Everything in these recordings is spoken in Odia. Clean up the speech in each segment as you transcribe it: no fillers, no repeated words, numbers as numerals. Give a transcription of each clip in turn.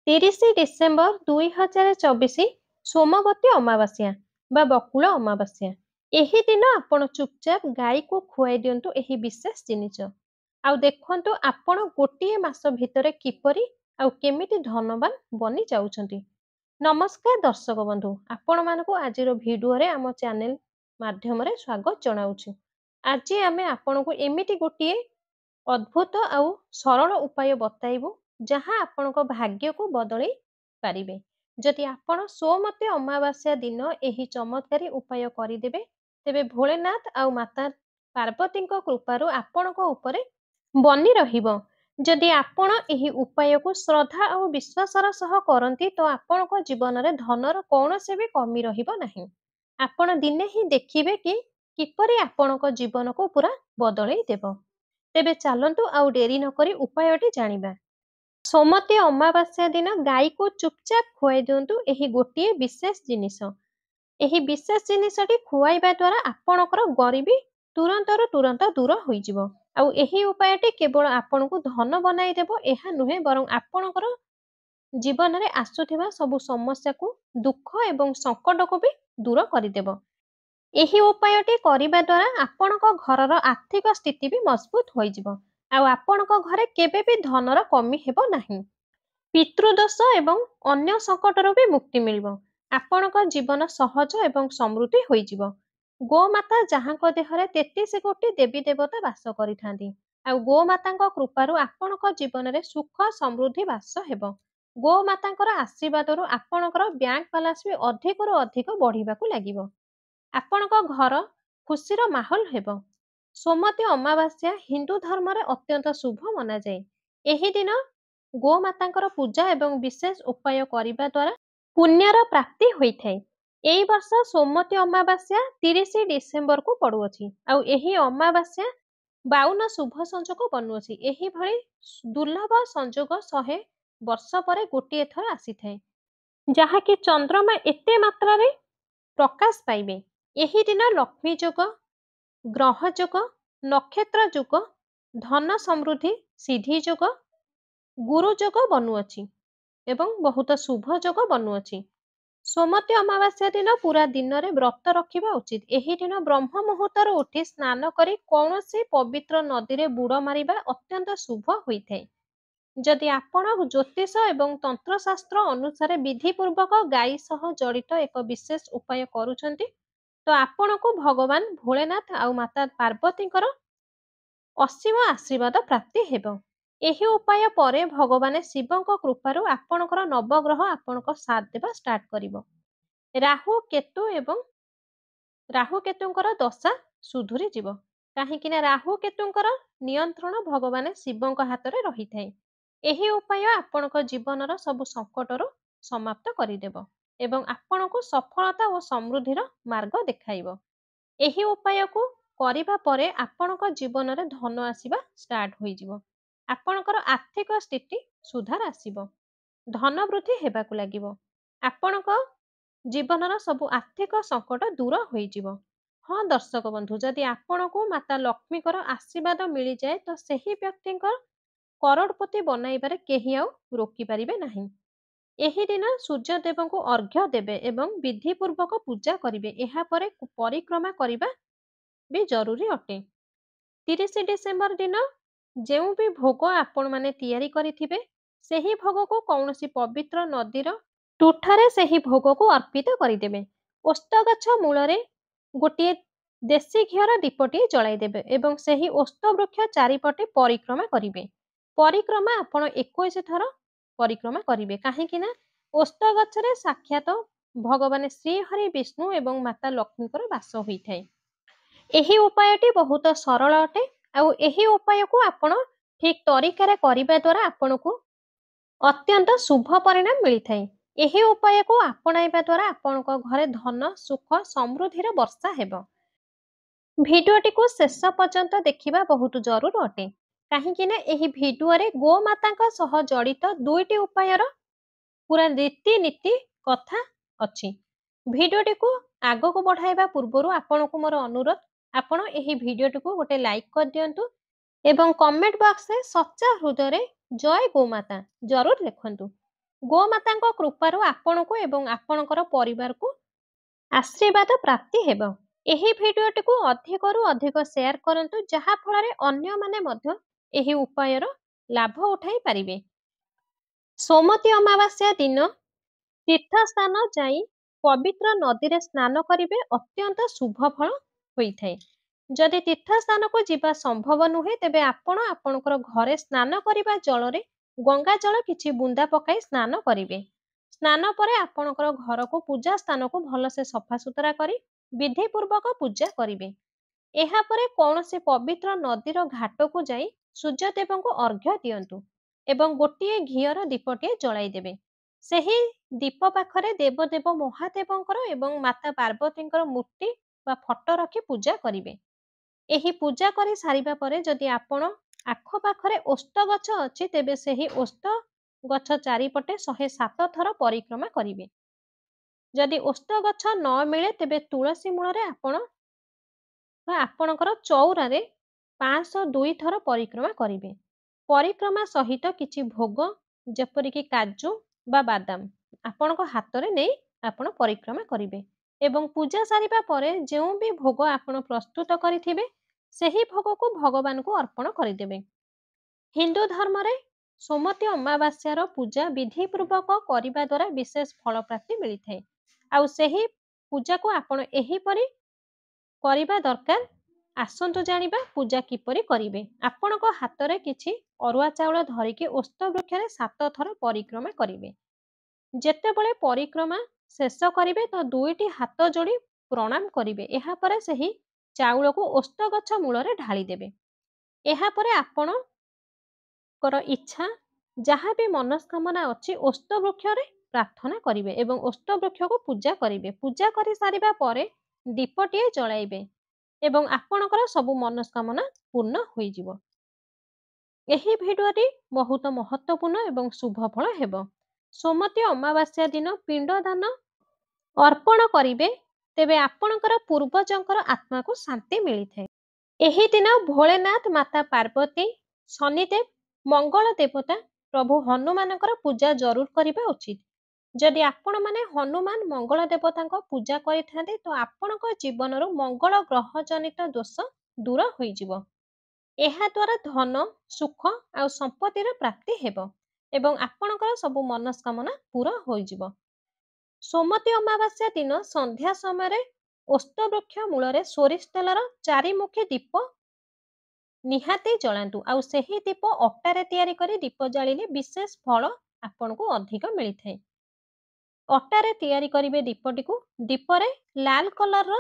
30 ଡିସେମ୍ବର 2024 ସୋମବତୀ ଅମାବାସ୍ୟା ବା ବକୁଳ ଅମାବାସ୍ୟା। ଏହି ଦିନ ଆପଣ ଚୁପଚାପ ଗାଈକୁ ଖୁଆଇ ଦିଅନ୍ତୁ ଏହି ବିଶେଷ ଜିନିଷ। ଆଉ ଦେଖନ୍ତୁ ଆପଣ ଗୋଟିଏ ମାସ ଭିତରେ କିପରି ଆଉ କେମିତି ଧନବାନ ବନି ଯାଉଛନ୍ତି। ନମସ୍କାର ଦର୍ଶକ ବନ୍ଧୁ, ଆପଣମାନଙ୍କୁ ଆଜିର ଭିଡିଓରେ ଆମ ଚ୍ୟାନେଲ ମାଧ୍ୟମରେ ସ୍ୱାଗତ ଜଣାଉଛି। ଆଜି ଆମେ ଆପଣଙ୍କୁ ଏମିତି ଗୋଟିଏ ଅଦ୍ଭୁତ ଆଉ ସରଳ ଉପାୟ ବତାଇବୁ ଯାହା ଆପଣଙ୍କ ଭାଗ୍ୟକୁ ବଦଳେଇ ପାରିବେ। ଯଦି ଆପଣ ସୋମବତୀ ଅମାବାସ୍ୟା ଦିନ ଏହି ଚମତ୍କାରୀ ଉପାୟ କରିଦେବେ, ତେବେ ଭୋଳେନାଥ ଆଉ ମାତା ପାର୍ବତୀଙ୍କ କୃପାରୁ ଆପଣଙ୍କ ଉପରେ ବନି ରହିବ। ଯଦି ଆପଣ ଏହି ଉପାୟକୁ ଶ୍ରଦ୍ଧା ଆଉ ବିଶ୍ୱାସର ସହ କରନ୍ତି, ତ ଆପଣଙ୍କ ଜୀବନରେ ଧନର କୌଣସି ବି କମି ରହିବ ନାହିଁ। ଆପଣ ଦିନେ ହିଁ ଦେଖିବେ କିପରି ଆପଣଙ୍କ ଜୀବନକୁ ପୁରା ବଦଳେଇ ଦେବ। ତେବେ ଚାଲନ୍ତୁ ଆଉ ଡେରି ନକରି ଉପାୟଟି ଜାଣିବା। ସୋମବତୀ ଅମାବାସ୍ୟା ଦିନ ଗାଈକୁ ଚୁପଚାପ ଖୁଆଇ ଦିଅନ୍ତୁ ଏହି ଗୋଟିଏ ବିଶେଷ ଜିନିଷ। ଏହି ବିଶେଷ ଜିନିଷଟି ଖୁଆଇବା ଦ୍ୱାରା ଆପଣଙ୍କର ଗରିବୀ ତୁରନ୍ତ ଦୂର ହୋଇଯିବ। ଆଉ ଏହି ଉପାୟଟି କେବଳ ଆପଣଙ୍କୁ ଧନ ବନାଇଦେବ ଏହା ନୁହେଁ, ବରଂ ଆପଣଙ୍କର ଜୀବନରେ ଆସୁଥିବା ସବୁ ସମସ୍ୟାକୁ, ଦୁଃଖ ଏବଂ ସଂକଟକୁ ବି ଦୂର କରିଦେବ। ଏହି ଉପାୟଟି କରିବା ଦ୍ୱାରା ଆପଣଙ୍କ ଘରର ଆର୍ଥିକ ସ୍ଥିତି ବି ମଜବୁତ ହୋଇଯିବ। ଆଉ ଆପଣଙ୍କ ଘରେ କେବେ ବି ଧନର କମି ହେବ ନାହିଁ। ପିତୃଦୋଷ ଏବଂ ଅନ୍ୟ ସଂକଟରୁ ବି ମୁକ୍ତି ମିଳିବ। ଆପଣଙ୍କ ଜୀବନ ସହଜ ଏବଂ ସମୃଦ୍ଧି ହୋଇଯିବ। ଗୋମାତା ଯାହାଙ୍କ ଦେହରେ 33 କୋଟି ଦେବୀ ଦେବତା ବାସ କରିଥାନ୍ତି। ଆଉ ଗୋମାତାଙ୍କ କୃପାରୁ ଆପଣଙ୍କ ଜୀବନରେ ସୁଖ ସମୃଦ୍ଧି ବାସ ହେବ। ଗୋମାତାଙ୍କର ଆଶୀର୍ବାଦରୁ ଆପଣଙ୍କର ବ୍ୟାଙ୍କ ବାଲାନ୍ସ ବି ଅଧିକରୁ ଅଧିକ ବଢିବାକୁ ଲାଗିବ। ଆପଣଙ୍କ ଘର ଖୁସିର ମାହୋଲ ହେବ। ସୋମବତୀ ଅମାବାସ୍ୟା ହିନ୍ଦୁ ଧର୍ମରେ ଅତ୍ୟନ୍ତ ଶୁଭ ମନାଯାଏ। ଏହି ଦିନ ଗୋମାତାଙ୍କର ପୂଜା ଏବଂ ବିଶେଷ ଉପାୟ କରିବା ଦ୍ୱାରା ପୁଣ୍ୟର ପ୍ରାପ୍ତି ହୋଇଥାଏ। ଏହି ବର୍ଷ ସୋମବତୀ ଅମାବାସ୍ୟା 30 ଡିସେମ୍ବରକୁ ପଡୁଅଛି। ଆଉ ଏହି ଅମାବାସ୍ୟା 52 ଶୁଭ ସଂଯୋଗ ବନୁଅଛି। ଏହିଭଳି ଦୁର୍ଲଭ ସଂଯୋଗ 100 ବର୍ଷ ପରେ ଗୋଟିଏ ଥର ଆସିଥାଏ, ଯାହାକି ଚନ୍ଦ୍ରମା ଏତେ ମାତ୍ରାରେ ପ୍ରକାଶ ପାଇବେ। ଏହି ଦିନ ଲକ୍ଷ୍ମୀ ଯୋଗ, ଗ୍ରହ ଯୋଗ, ନକ୍ଷତ୍ର ଯୋଗ, ଧନ ସମୃଦ୍ଧି, ସିଦ୍ଧି ଯୋଗ, ଗୁରୁ ଯୋଗ ବନୁଅଛି ଏବଂ ବହୁତ ଶୁଭ ଯୋଗ ବନୁଅଛି। ସୋମବତୀ ଅମାବାସ୍ୟା ଦିନ ପୁରା ଦିନରେ ବ୍ରତ ରଖିବା ଉଚିତ। ଏହି ଦିନ ବ୍ରହ୍ମ ମୁହୂର୍ତ୍ତରୁ ଉଠି ସ୍ନାନ କରି କୌଣସି ପବିତ୍ର ନଦୀରେ ବୁଡ଼ ମାରିବା ଅତ୍ୟନ୍ତ ଶୁଭ ହୋଇଥାଏ। ଯଦି ଆପଣ ଜ୍ୟୋତିଷ ଏବଂ ତନ୍ତ୍ରଶାସ୍ତ୍ର ଅନୁସାରେ ବିଧିପୂର୍ବକ ଗାଈ ସହ ଜଡ଼ିତ ଏକ ବିଶେଷ ଉପାୟ କରୁଛନ୍ତି, ତ ଆପଣଙ୍କୁ ଭଗବାନ ଭୋଳେନାଥ ଆଉ ମାତା ପାର୍ବତୀଙ୍କର ଅସୀମ ଆଶୀର୍ବାଦ ପ୍ରାପ୍ତି ହେବ। ଏହି ଉପାୟ ପରେ ଭଗବାନ ଶିବଙ୍କ କୃପାରୁ ଆପଣଙ୍କର ନବଗ୍ରହ ଆପଣଙ୍କ ସାଥ ଦେବା ଷ୍ଟାର୍ଟ କରିବ। ରାହୁ କେତୁଙ୍କର ଦଶା ସୁଧୁରି ଯିବ। କାହିଁକି ନା ରାହୁ କେତୁଙ୍କର ନିୟନ୍ତ୍ରଣ ଭଗବାନ ଶିବଙ୍କ ହାତରେ ରହିଥାଏ। ଏହି ଉପାୟ ଆପଣଙ୍କ ଜୀବନର ସବୁ ସଂକଟରୁ ସମାପ୍ତ କରିଦେବ ଏବଂ ଆପଣଙ୍କୁ ସଫଳତା ଓ ସମୃଦ୍ଧିର ମାର୍ଗ ଦେଖାଇବ। ଏହି ଉପାୟକୁ କରିବା ପରେ ଆପଣଙ୍କ ଜୀବନରେ ଧନ ଆସିବା ଷ୍ଟାର୍ଟ ହୋଇଯିବ। ଆପଣଙ୍କର ଆର୍ଥିକ ସ୍ଥିତି ସୁଧାର ଆସିବ। ଧନ ବୃଦ୍ଧି ହେବାକୁ ଲାଗିବ। ଆପଣଙ୍କ ଜୀବନର ସବୁ ଆର୍ଥିକ ସଂକଟ ଦୂର ହୋଇଯିବ। ହଁ ଦର୍ଶକ ବନ୍ଧୁ, ଯଦି ଆପଣଙ୍କୁ ମାତା ଲକ୍ଷ୍ମୀଙ୍କର ଆଶୀର୍ବାଦ ମିଳିଯାଏ, ତ ସେହି ବ୍ୟକ୍ତିଙ୍କ କରୋଡ଼ପତି ବନାଇବାରେ କେହି ଆଉ ରୋକିପାରିବେ ନାହିଁ। ଏହି ଦିନ ସୂର୍ଯ୍ୟଦେବଙ୍କୁ ଅର୍ଘ୍ୟ ଦେବେ ଏବଂ ବିଧିପୂର୍ବକ ପୂଜା କରିବେ। ଏହାପରେ ପରିକ୍ରମା କରିବା ବି ଜରୁରୀ ଅଟେ। 30 ଡିସେମ୍ବର ଦିନ ଯେଉଁ ବି ଭୋଗ ଆପଣମାନେ ତିଆରି କରିଥିବେ, ସେହି ଭୋଗକୁ କୌଣସି ପବିତ୍ର ନଦୀର ତୁଠରେ ସେହି ଭୋଗକୁ ଅର୍ପିତ କରିଦେବେ। ଓସ୍ତ ଗଛ ମୂଳରେ ଗୋଟିଏ ଦେଶୀ ଘିଅର ଦୀପଟିଏ ଜଳାଇଦେବେ ଏବଂ ସେହି ଓସ୍ତ ବୃକ୍ଷ ଚାରିପଟେ ପରିକ୍ରମା କରିବେ। ପରିକ୍ରମା ଆପଣ 21 ଥର ପରିକ୍ରମା କରିବେ। କାହିଁକି ନା ଓସ୍ତ ଗଛରେ ସାକ୍ଷାତ ଭଗବାନ ଶ୍ରୀହରି ବିଷ୍ଣୁ ଏବଂ ମାତା ଲକ୍ଷ୍ମୀଙ୍କର ବାସ ହୋଇଥାଏ। ଏହି ଉପାୟଟି ବହୁତ ସରଳ ଅଟେ। ଆଉ ଏହି ଉପାୟକୁ ଆପଣ ଠିକ ତରିକାରେ କରିବା ଦ୍ୱାରା ଆପଣଙ୍କୁ ଅତ୍ୟନ୍ତ ଶୁଭ ପରିଣାମ ମିଳିଥାଏ। ଏହି ଉପାୟକୁ ଆପଣାଇବା ଦ୍ୱାରା ଆପଣଙ୍କ ଘରେ ଧନ, ସୁଖ, ସମୃଦ୍ଧିର ବର୍ଷା ହେବ। ଭିଡିଓଟିକୁ ଶେଷ ପର୍ଯ୍ୟନ୍ତ ଦେଖିବା ବହୁତ ଜରୁରୀ ଅଟେ। କାହିଁକି ନା ଏହି ଭିଡିଓରେ ଗୋମାତାଙ୍କ ସହ ଜଡ଼ିତ 2ଟି ଉପାୟର ପୁରା ରୀତିନୀତି କଥା ଅଛି। ଭିଡିଓଟିକୁ ଆଗକୁ ବଢାଇବା ପୂର୍ବରୁ ଆପଣଙ୍କୁ ମୋର ଅନୁରୋଧ, ଆପଣ ଏହି ଭିଡିଓଟିକୁ ଗୋଟେ ଲାଇକ୍ କରିଦିଅନ୍ତୁ ଏବଂ କମେଣ୍ଟ ବକ୍ସରେ ସଚ୍ଚା ହୃଦୟରେ ଜୟ ଗୋମାତା ଜରୁର ଲେଖନ୍ତୁ। ଗୋମାତାଙ୍କ କୃପାରୁ ଆପଣଙ୍କୁ ଏବଂ ଆପଣଙ୍କର ପରିବାରକୁ ଆଶୀର୍ବାଦ ପ୍ରାପ୍ତି ହେବ। ଏହି ଭିଡିଓଟିକୁ ଅଧିକରୁ ଅଧିକ ସେୟାର କରନ୍ତୁ, ଯାହା ଫଳରେ ଅନ୍ୟମାନେ ମଧ୍ୟ ଏହି ଉପାୟର ଲାଭ ଉଠାଇ ପାରିବେ। ସୋମତୀ ଅମାବାସ୍ୟା ଦିନ ତୀର୍ଥସ୍ଥାନ ଯାଇ ପବିତ୍ର ନଦୀରେ ସ୍ନାନ କରିବେ, ଅତ୍ୟନ୍ତ ଶୁଭ ଫଳ ହୋଇଥାଏ। ଯଦି ତୀର୍ଥସ୍ଥାନକୁ ଯିବା ସମ୍ଭବ ନୁହେଁ, ତେବେ ଆପଣ ଆପଣଙ୍କର ଘରେ ସ୍ନାନ କରିବା ଜଳରେ ଗଙ୍ଗା ଜଳ କିଛି ବୁନ୍ଦା ପକାଇ ସ୍ନାନ କରିବେ। ସ୍ନାନ ପରେ ଆପଣଙ୍କର ଘରକୁ ପୂଜା ସ୍ଥାନକୁ ଭଲସେ ସଫାସୁତୁରା କରି ବିଧିପୂର୍ବକ ପୂଜା କରିବେ। ଏହାପରେ କୌଣସି ପବିତ୍ର ନଦୀର ଘାଟକୁ ଯାଇ ସୂର୍ଯ୍ୟଦେବଙ୍କୁ ଅର୍ଘ୍ୟ ଦିଅନ୍ତୁ ଏବଂ ଗୋଟିଏ ଘିଅର ଦୀପଟିଏ ଜଳାଇ ଦେବେ। ସେହି ଦୀପ ପାଖରେ ଦେବଦେବ ମହାଦେବଙ୍କର ଏବଂ ମାତା ପାର୍ବତୀଙ୍କର ମୂର୍ତ୍ତି ବା ଫଟୋ ରଖି ପୂଜା କରିବେ। ଏହି ପୂଜା କରି ସାରିବା ପରେ ଯଦି ଆପଣ ଆଖପାଖରେ ଓସ୍ତ ଗଛ ଅଛି, ତେବେ ସେହି ଓସ୍ତ ଗଛ ଚାରିପଟେ 107 ଥର ପରିକ୍ରମା କରିବେ। ଯଦି ଓସ୍ତ ଗଛ ନ ମିଳେ, ତେବେ ତୁଳସୀ ମୂଳରେ ଆପଣ ବା ଆପଣଙ୍କର ଚଉରାରେ 502 ଥର ପରିକ୍ରମା କରିବେ। ପରିକ୍ରମା ସହିତ କିଛି ଭୋଗ ଯେପରିକି କାଜୁ ବା ବାଦାମ ଆପଣଙ୍କ ହାତରେ ନେଇ ଆପଣ ପରିକ୍ରମା କରିବେ ଏବଂ ପୂଜା ସାରିବା ପରେ ଯେଉଁ ବି ଭୋଗ ଆପଣ ପ୍ରସ୍ତୁତ କରିଥିବେ, ସେହି ଭୋଗକୁ ଭଗବାନଙ୍କୁ ଅର୍ପଣ କରିଦେବେ। ହିନ୍ଦୁ ଧର୍ମରେ ସୋମତୀ ଅମାବାସ୍ୟାର ପୂଜା ବିଧିପୂର୍ବକ କରିବା ଦ୍ୱାରା ବିଶେଷ ଫଳ ପ୍ରାପ୍ତି ମିଳିଥାଏ। ଆଉ ସେହି ପୂଜାକୁ ଆପଣ ଏହିପରି କରିବା ଦରକାର। ଆସନ୍ତୁ ଜାଣିବା ପୂଜା କିପରି କରିବେ। ଆପଣଙ୍କ ହାତରେ କିଛି ଅରୁଆ ଚାଉଳ ଧରିକି ଓସ୍ତ ବୃକ୍ଷରେ 7 ଥର ପରିକ୍ରମା କରିବେ। ଯେତେବେଳେ ପରିକ୍ରମା ଶେଷ କରିବେ, ତ 2ଟି ହାତ ଯୋଡ଼ି ପ୍ରଣାମ କରିବେ। ଏହାପରେ ସେହି ଚାଉଳକୁ ଓସ୍ତ ଗଛ ମୂଳରେ ଢାଳି ଦେବେ। ଏହାପରେ ଆପଣଙ୍କର ଇଚ୍ଛା ଯାହା ବି ମନସ୍କାମନା ଅଛି ଓସ୍ତ ବୃକ୍ଷରେ ପ୍ରାର୍ଥନା କରିବେ ଏବଂ ଓସ୍ତ ବୃକ୍ଷକୁ ପୂଜା କରିବେ। ପୂଜା କରି ସାରିବା ପରେ ଦୀପଟିଏ ଜଳାଇବେ ଏବଂ ଆପଣଙ୍କର ସବୁ ମନସ୍କାମନା ପୂର୍ଣ୍ଣ ହୋଇଯିବ। ଏହି ଭିଡିଓଟି ବହୁତ ମହତ୍ୱପୂର୍ଣ୍ଣ ଏବଂ ଶୁଭ ଫଳ ହେବ। ସୋମତୀ ଅମାବାସ୍ୟା ଦିନ ପିଣ୍ଡଦାନ ଅର୍ପଣ କରିବେ, ତେବେ ଆପଣଙ୍କର ପୂର୍ବଜଙ୍କର ଆତ୍ମାକୁ ଶାନ୍ତି ମିଳିଥାଏ। ଏହି ଦିନ ଭୋଳେନାଥ, ମାତା ପାର୍ବତୀ, ଶନିଦେବ, ମଙ୍ଗଳ ଦେବତା, ପ୍ରଭୁ ହନୁମାନଙ୍କର ପୂଜା ଜରୁର କରିବା ଉଚିତ। ଯଦି ଆପଣମାନେ ହନୁମାନ, ମଙ୍ଗଳ ଦେବତାଙ୍କ ପୂଜା କରିଥାନ୍ତି, ତ ଆପଣଙ୍କ ଜୀବନରୁ ମଙ୍ଗଳ ଗ୍ରହ ଜନିତ ଦୋଷ ଦୂର ହୋଇଯିବ। ଏହାଦ୍ୱାରା ଧନ, ସୁଖ ଆଉ ସମ୍ପତ୍ତିର ପ୍ରାପ୍ତି ହେବ ଏବଂ ଆପଣଙ୍କର ସବୁ ମନସ୍କାମନା ପୂରା ହୋଇଯିବ। ସୋମତୀ ଅମାବାସ୍ୟା ଦିନ ସନ୍ଧ୍ୟା ସମୟରେ ଓସ୍ତ ବୃକ୍ଷ ମୂଳରେ ସୋରିଷ ତେଲର 4ମୁଖୀ ଦୀପ ନିହାତି ଜଳାନ୍ତୁ। ଆଉ ସେହି ଦୀପ ଅଟାରେ ତିଆରି କରି ଦୀପ ଜାଳିଲେ ବିଶେଷ ଫଳ ଆପଣଙ୍କୁ ଅଧିକ ମିଳିଥାଏ। ଅଟାରେ ତିଆରି କରିବେ ଦୀପଟିକୁ। ଦୀପରେ ଲାଲ କଲରର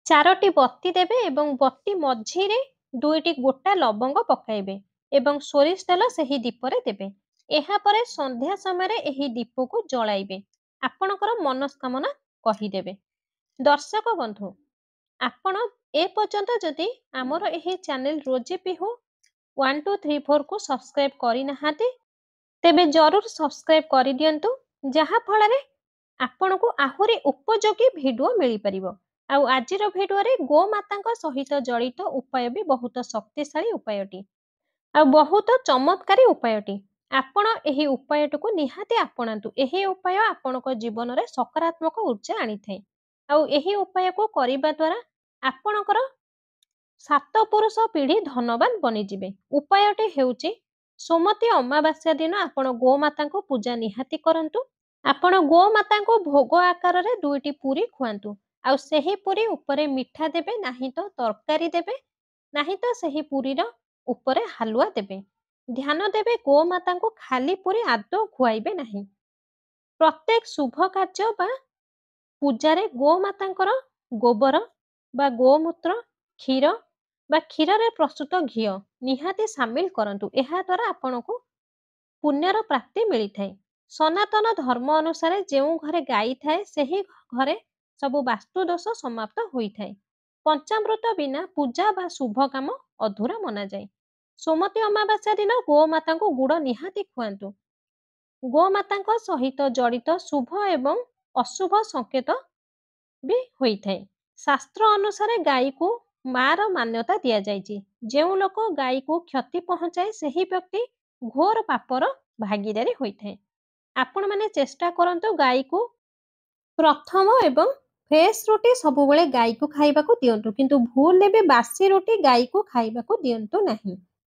4ଟି ବତୀ ଦେବେ ଏବଂ ବତୀ ମଝିରେ 2ଟି ଗୋଟା ଲବଙ୍ଗ ପକାଇବେ ଏବଂ ସୋରିଷ ତେଲ ସେହି ଦୀପରେ ଦେବେ। ଏହାପରେ ସନ୍ଧ୍ୟା ସମୟରେ ଏହି ଦୀପକୁ ଜଳାଇବେ। ଆପଣଙ୍କର ମନସ୍କାମନା କହିଦେବେ। ଦର୍ଶକ ବନ୍ଧୁ, ଆପଣ ଏପର୍ଯ୍ୟନ୍ତ ଯଦି ଆମର ଏହି ଚ୍ୟାନେଲ ରୋଜି ପିହୁ 1234 କୁ ସବସ୍କ୍ରାଇବ କରିନାହାନ୍ତି, ତେବେ ଜରୁର ସବସ୍କ୍ରାଇବ କରିଦିଅନ୍ତୁ, ଯାହା ଫଳରେ ଆପଣଙ୍କୁ ଆହୁରି ଉପଯୋଗୀ ଭିଡିଓ ମିଳିପାରିବ। ଆଉ ଆଜିର ଭିଡିଓରେ ଗୋମାତାଙ୍କ ସହିତ ଜଡ଼ିତ ଉପାୟ ବି ବହୁତ ଶକ୍ତିଶାଳୀ ଉପାୟଟି ଆଉ ବହୁତ ଚମତ୍କାରୀ ଉପାୟଟି। ଆପଣ ଏହି ଉପାୟଟିକୁ ନିହାତି ଆପଣାନ୍ତୁ। ଏହି ଉପାୟ ଆପଣଙ୍କ ଜୀବନରେ ସକାରାତ୍ମକ ଊର୍ଜା ଆଣିଥାଏ। ଆଉ ଏହି ଉପାୟକୁ କରିବା ଦ୍ୱାରା ଆପଣଙ୍କର 7 ପୁରୁଷ ପିଢ଼ି ଧନବାନ ବନିଯିବେ। ଉପାୟଟି ହେଉଛି, ସୋମତୀ ଅମାବାସ୍ୟା ଦିନ ଆପଣ ଗୋମାତାଙ୍କୁ ପୂଜା ନିହାତି କରନ୍ତୁ। ଆପଣ ଗୋମାତାଙ୍କୁ ଭୋଗ ଆକାରରେ 2ଟି ପୁରୀ ଖୁଆନ୍ତୁ। ଆଉ ସେହି ପୁରୀ ଉପରେ ମିଠା ଦେବେ ନାହିଁ, ତ ତରକାରୀ ଦେବେ ନାହିଁ, ତ ସେହି ପୁରୀର ଉପରେ ହାଲୁଆ ଦେବେ। ଧ୍ୟାନ ଦେବେ ଗୋମାତାଙ୍କୁ ଖାଲି ପୁରୀ ଆଦୌ ଖୁଆଇବେ ନାହିଁ। ପ୍ରତ୍ୟେକ ଶୁଭ କାର୍ଯ୍ୟ ବା ପୂଜାରେ ଗୋମାତାଙ୍କର ଗୋବର ବା ଗୋମୂତ୍ର, କ୍ଷୀର ବା କ୍ଷୀରରେ ପ୍ରସ୍ତୁତ ଘିଅ ନିହାତି ସାମିଲ କରନ୍ତୁ। ଏହାଦ୍ୱାରା ଆପଣଙ୍କୁ ପୁଣ୍ୟର ପ୍ରାପ୍ତି ମିଳିଥାଏ। ସନାତନ ଧର୍ମ ଅନୁସାରେ ଯେଉଁ ଘରେ ଗାଈ ଥାଏ, ସେହି ଘରେ ସବୁ ବାସ୍ତୁ ଦୋଷ ସମାପ୍ତ ହୋଇଥାଏ। ପଞ୍ଚାମୃତ ବିନା ପୂଜା ବା ଶୁଭ କାମ ଅଧୁରା ମନାଯାଏ। ସୋମତୀ ଅମାବାସ୍ୟା ଦିନ ଗୋମାତାଙ୍କୁ ଗୁଡ଼ ନିହାତି ଖୁଆନ୍ତୁ। ଗୋମାତାଙ୍କ ସହିତ ଜଡ଼ିତ ଶୁଭ ଏବଂ ଅଶୁଭ ସଂକେତ ବି ହୋଇଥାଏ। ଶାସ୍ତ୍ର ଅନୁସାରେ ଗାଈକୁ ମାର ମାନ୍ୟତା ଦିଆଯାଇଛି। ଯେଉଁ ଲୋକ ଗାଈକୁ କ୍ଷତି ପହଞ୍ଚାଏ, ସେହି ବ୍ୟକ୍ତି ଘୋର ପାପର ଭାଗୀଦାରୀ ହୋଇଥାଏ। ଆପଣମାନେ ଚେଷ୍ଟା କରନ୍ତୁ ଗାଈକୁ ପ୍ରଥମ ଏବଂ ଫ୍ରେଶ୍ ରୁଟି ସବୁବେଳେ ଗାଈକୁ ଖାଇବାକୁ ଦିଅନ୍ତୁ। କିନ୍ତୁ ଭୁଲରେ ବି ବାସି ରୁଟି ଗାଈକୁ ଖାଇବାକୁ ଦିଅନ୍ତୁ ନାହିଁ।